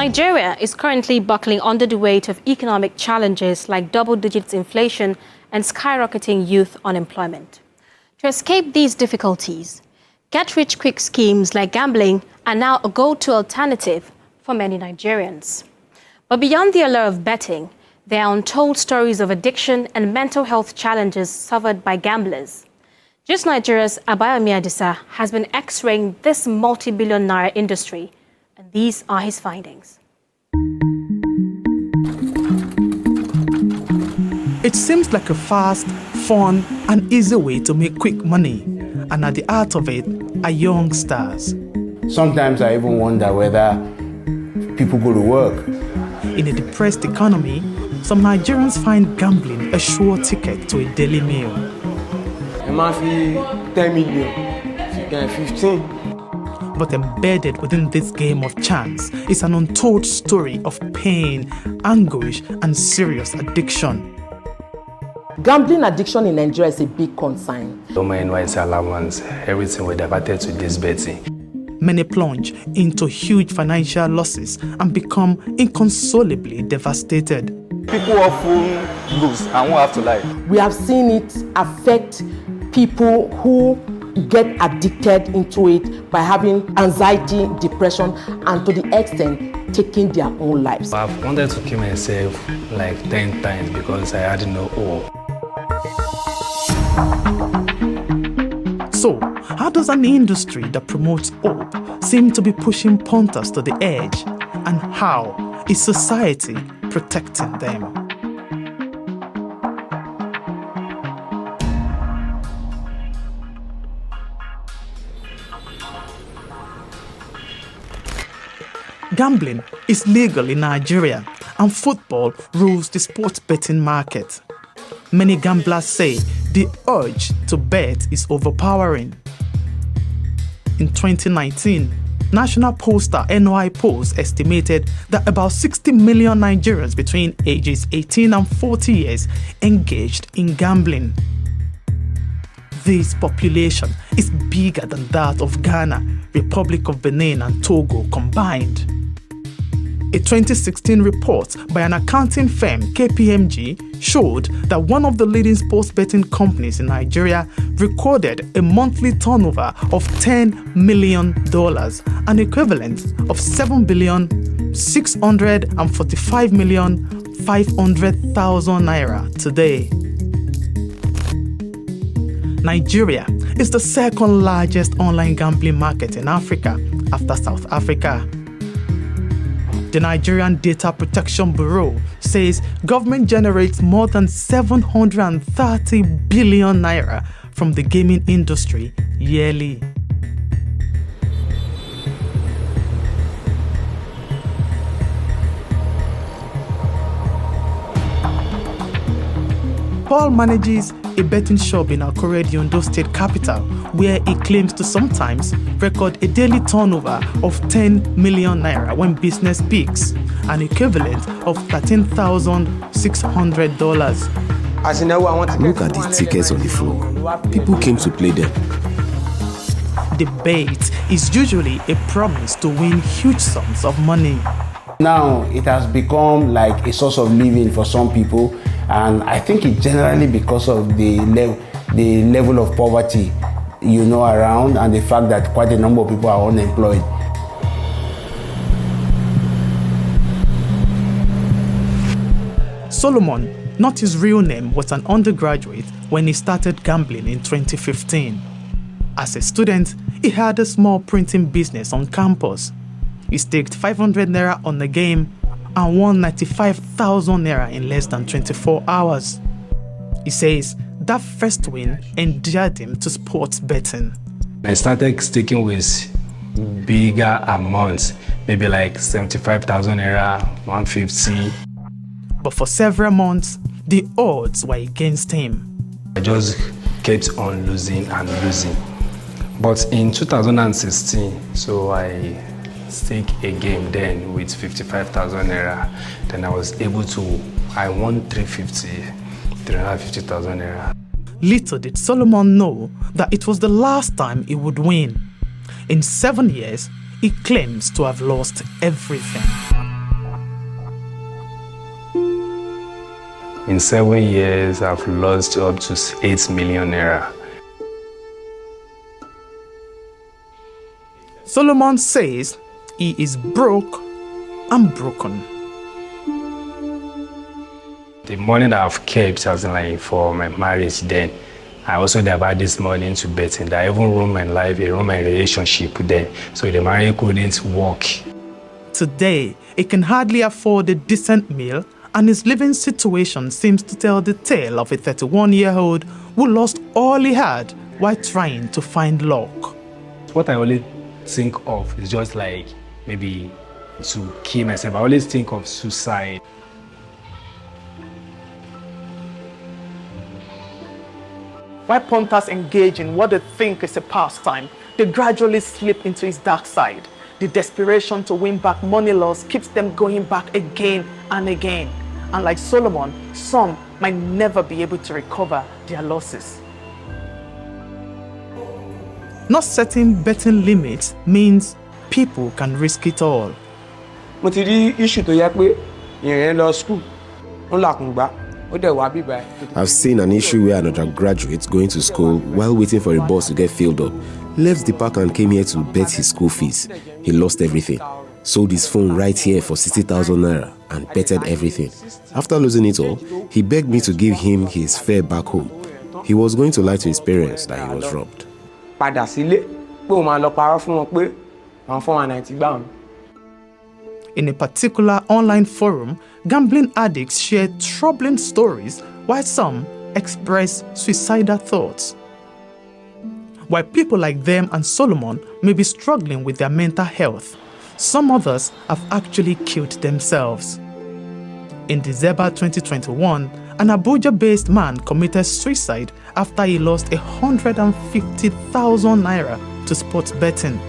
Nigeria is currently buckling under the weight of economic challenges like double-digit inflation and skyrocketing youth unemployment. To escape these difficulties, get-rich-quick schemes like gambling are now a go-to alternative for many Nigerians. But beyond the allure of betting, there are untold stories of addiction and mental health challenges suffered by gamblers. Just Nigeria's Abayomi Adisa has been x-raying this multi-billion naira industry, and these are his findings. It seems like a fast, fun, and easy way to make quick money, and at the heart of it are young stars. Sometimes I even wonder whether people go to work. In a depressed economy, some Nigerians find gambling a sure ticket to a daily meal. A monthly 10 million, you get 15. But embedded within this game of chance is an untold story of pain, anguish, and serious addiction. Gambling addiction in Nigeria is a big concern. My NYC allowance, everything was diverted to this betting. Many plunge into huge financial losses and become inconsolably devastated. People often lose and won't have to lie. We have seen it affect people who get addicted into it by having anxiety, depression, and to the extent taking their own lives. I've wanted to kill myself like 10 times because I had no hope. So, how does an industry that promotes hope seem to be pushing punters to the edge? And how is society protecting them? Gambling is legal in Nigeria, and football rules the sports betting market. Many gamblers say the urge to bet is overpowering. In 2019, national pollster NY Polls estimated that about 60 million Nigerians between ages 18 and 40 years engaged in gambling. This population is bigger than that of Ghana, Republic of Benin, and Togo combined. A 2016 report by an accounting firm, KPMG, showed that one of the leading sports betting companies in Nigeria recorded a monthly turnover of $10 million, an equivalent of 7,645,500,000 naira today. Nigeria is the second largest online gambling market in Africa after South Africa. The Nigerian Data Protection Bureau says government generates more than 730 billion naira from the gaming industry yearly. Paul manages a betting shop in Akure, the Ondo State capital, where he claims to sometimes record a daily turnover of 10 million naira when business peaks, an equivalent of $13,600. Look at these tickets on the floor. People came to play them. The bait is usually a promise to win huge sums of money. Now it has become like a source of living for some people, and I think it's generally because of the level of poverty, around, and the fact that quite a number of people are unemployed. Solomon, not his real name, was an undergraduate when he started gambling in 2015. As a student, he had a small printing business on campus. He staked 500 naira on the game and won 95,000 naira in less than 24 hours. He says that first win endeared him to sports betting. I started sticking with bigger amounts, maybe like 75,000 naira, 150. But for several months, the odds were against him. I just kept on losing and losing. But in 2016, so I stake a game then with 55,000 naira. Then I was able to, I won 350,000 naira. Little did Solomon know that it was the last time he would win. In 7 years, he claims to have lost everything. In 7 years, I've lost up to 8 million naira. Solomon says he is broke and broken. The money that I've kept as in like for my marriage, then I also divert this money into betting. That even ruin my life, it ruin my relationship then. So the marriage couldn't work. Today, he can hardly afford a decent meal, and his living situation seems to tell the tale of a 31-year-old who lost all he had while trying to find luck. What I always think of is just like maybe to kill myself. I always think of suicide. While punters engage in what they think is a pastime, they gradually slip into its dark side. The desperation to win back money lost keeps them going back again and again. And like Solomon, some might never be able to recover their losses. Not setting betting limits means people can risk it all. Mo ti rí issue tó yẹ pé ìyẹn lọ school, ó làkùngbà, ó dẹ̀ wá bíbá. I've seen an issue where an undergraduate going to school while waiting for a bus to get filled up left the park and came here to bet his school fees. He lost everything, sold his phone right here for 60,000 naira and betted everything. After losing it all, he begged me to give him his fare back home. He was going to lie to his parents that he was robbed. Padà sílé, pé ó máa lọ parọ́ fún wọn pé àwọn 419 gbà wọn. In a particular online forum, gambling addicts share troubling stories while some express suicidal thoughts. While people like them and Solomon may be struggling with their mental health, some others have actually killed themselves. In December 2021, an Abuja-based man committed suicide after he lost 150,000 naira to sports betting.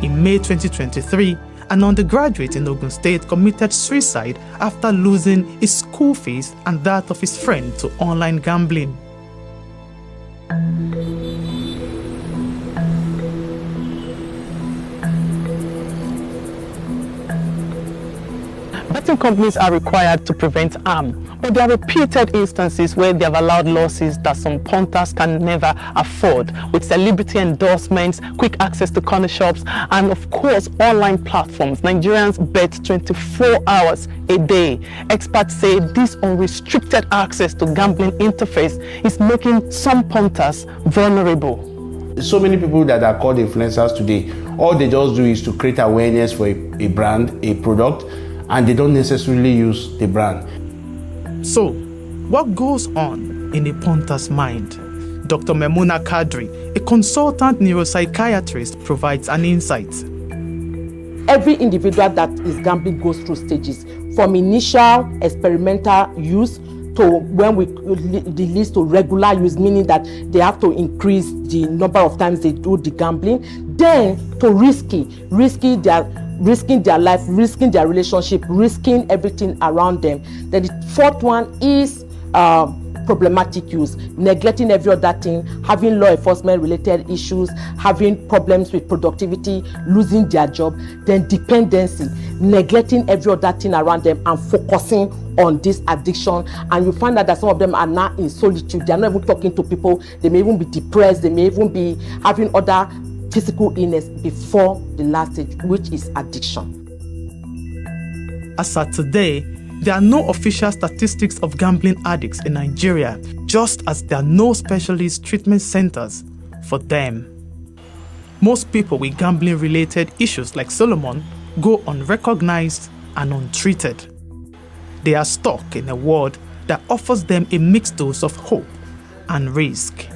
In May 2023, an undergraduate in Ogun State committed suicide after losing his school fees and that of his friend to online gambling. Betting companies are required to prevent harm, but there are repeated instances where they have allowed losses that some punters can never afford, with celebrity endorsements, quick access to corner shops, and of course online platforms. Nigerians bet 24 hours a day. Experts say this unrestricted access to gambling interface is making some punters vulnerable. So many people that are called influencers today, all they just do is to create awareness for a brand, a product, and they don't necessarily use the brand. So, what goes on in a punter's mind? Dr. Memuna Kadri, a consultant neuropsychiatrist, provides an insight. Every individual that is gambling goes through stages, from initial experimental use to when we release to regular use, meaning that they have to increase the number of times they do the gambling, then to risking their life, risking their relationship, risking everything around them. Then the fourth one is problematic use, neglecting every other thing, having law enforcement related issues, having problems with productivity, losing their job. Then dependency, neglecting every other thing around them and focusing on this addiction. And you find out that some of them are now in solitude. They are not even talking to people. They may even be depressed. They may even be having other physical illness before the last stage, which is addiction. As of today, there are no official statistics of gambling addicts in Nigeria, just as there are no specialist treatment centers for them. Most people with gambling-related issues like Solomon go unrecognized and untreated. They are stuck in a world that offers them a mixed dose of hope and risk.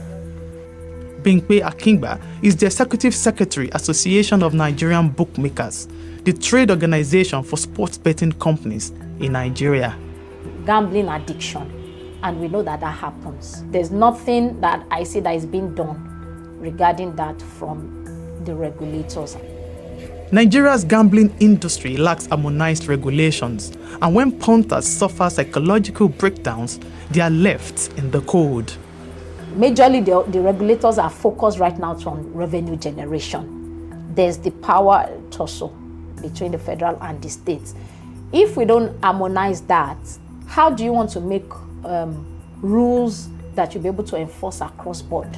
Bimpe Akingba is the Executive Secretary, Association of Nigerian Bookmakers, the trade organization for sports betting companies in Nigeria. Gambling addiction, and we know that that happens. There's nothing that I see that is being done regarding that from the regulators. Nigeria's gambling industry lacks harmonized regulations, and when punters suffer psychological breakdowns, they are left in the cold. Majorly, the regulators are focused right now on revenue generation. There's the power tussle between the federal and the states. If we don't harmonize that, how do you want to make rules that you'll be able to enforce across board?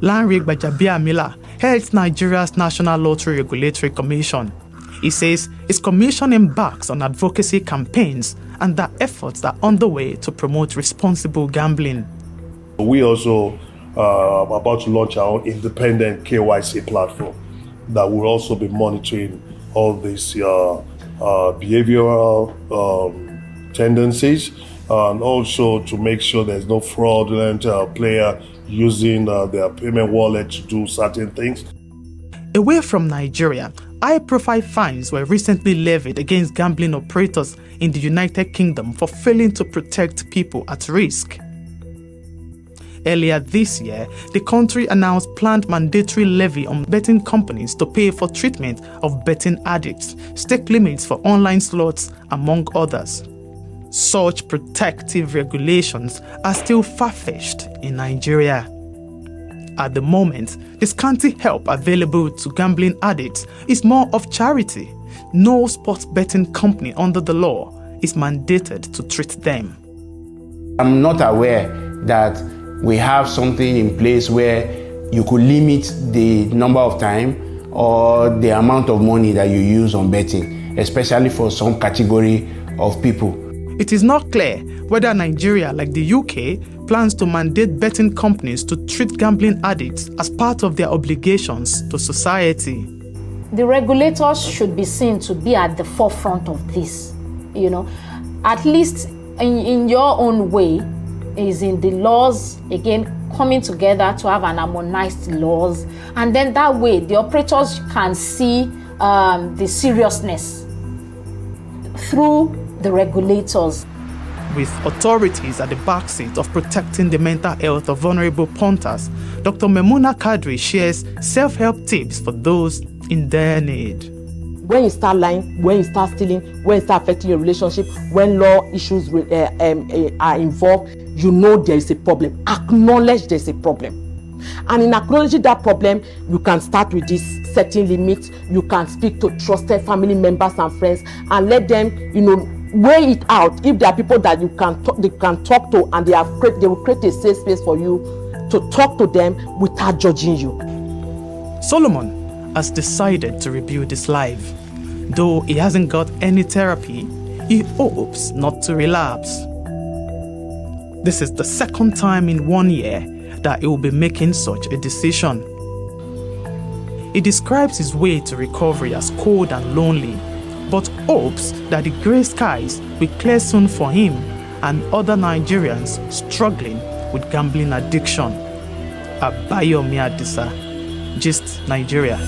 Lanre Gbajabiamila heads Nigeria's National Lottery Regulatory Commission. He says his commission embarks on advocacy campaigns and that efforts are underway to promote responsible gambling. We also are about to launch our own independent KYC platform that will also be monitoring all these behavioral tendencies, and also to make sure there's no fraudulent player using their payment wallet to do certain things. Away from Nigeria, high-profile fines were recently levied against gambling operators in the United Kingdom for failing to protect people at risk. Earlier this year, the country announced planned mandatory levy on betting companies to pay for treatment of betting addicts, stake limits for online slots, among others. Such protective regulations are still far-fetched in Nigeria. At the moment, the scanty help available to gambling addicts is more of charity. No sports betting company under the law is mandated to treat them. I'm not aware that we have something in place where you could limit the number of time or the amount of money that you use on betting, especially for some category of people. It is not clear whether Nigeria, like the UK, plans to mandate betting companies to treat gambling addicts as part of their obligations to society. The regulators should be seen to be at the forefront of this, at least in your own way, is in the laws, again, coming together to have an harmonized laws, and then that way the operators can see the seriousness through the regulators. With authorities at the backseat of protecting the mental health of vulnerable punters, Dr. Memuna Kadri shares self-help tips for those in their need. When you start lying, when you start stealing, when you start affecting your relationship, when law issues are involved, you know there is a problem. Acknowledge there is a problem. And in acknowledging that problem, you can start with this setting limits. You can speak to trusted family members and friends and let them, weigh it out. If there are people that they can talk to, and they will create a safe space for you to talk to them without judging you. Solomon has decided to rebuild his life. Though he hasn't got any therapy, he hopes not to relapse. This is the second time in 1 year that he will be making such a decision. He describes his way to recovery as cold and lonely, but hopes that the grey skies will clear soon for him and other Nigerians struggling with gambling addiction. Abayomi Adisa, Gist Nigeria.